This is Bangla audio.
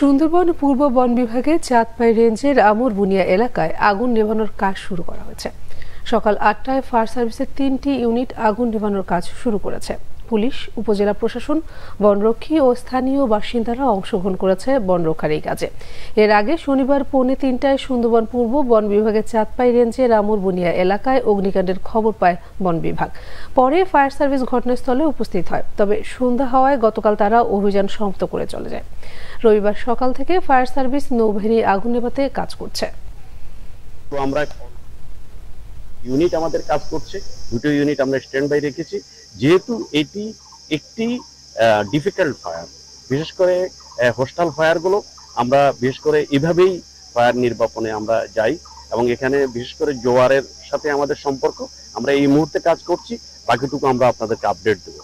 সুন্দরবন পূর্ব বন বিভাগের চাঁদপাই রেঞ্জের আমরবুনিয়া এলাকায় আগুন নেভানোর কাজ শুরু করা হয়েছে। সকাল ৮টায় ফায়ার সার্ভিসের ৩টি ইউনিট আগুন নেভানোর কাজ শুরু করেছে। পুলিশ, উপজেলা প্রশাসন, বনরক্ষী ও স্থানীয় বাসিন্দারা অংশগ্রহণ করেছে বন রক্ষার এই কাজে। এর আগে শনিবার পৌনে ৩টায় সুন্দরবন পূর্ব বন বিভাগের চাঁদপাই রেঞ্জের আমরবুনিয়া এলাকায় অগ্নিকাণ্ডের খবর পায় বন বিভাগ। পরে ফায়ার সার্ভিস ঘটনাস্থলে উপস্থিত হয়, তবে সন্ধ্যা হওয়ায় গতকাল তারা অভিযান সমাপ্ত করে চলে যায়। রবিবার সকাল থেকে ফায়ার সার্ভিস নৌবাহিনী আগুন নেভাতে কাজ করছে। আমরা ইউনিট আমাদের কাজ করছে, দুটো ইউনিট আমরা স্ট্যান্ড বাই রেখেছি, যেহেতু এটি একটি ডিফিকাল্ট ফায়ার। বিশেষ করে হোস্টাল ফায়ারগুলো আমরা বিশেষ করে এভাবেই ফায়ার নির্বাপনে আমরা যাই, এবং এখানে বিশেষ করে জোয়ারের সাথে আমাদের সম্পর্ক। আমরা এই মুহূর্তে কাজ করছি, বাকিটুকু আমরা আপনাদেরকে আপডেট দেবো।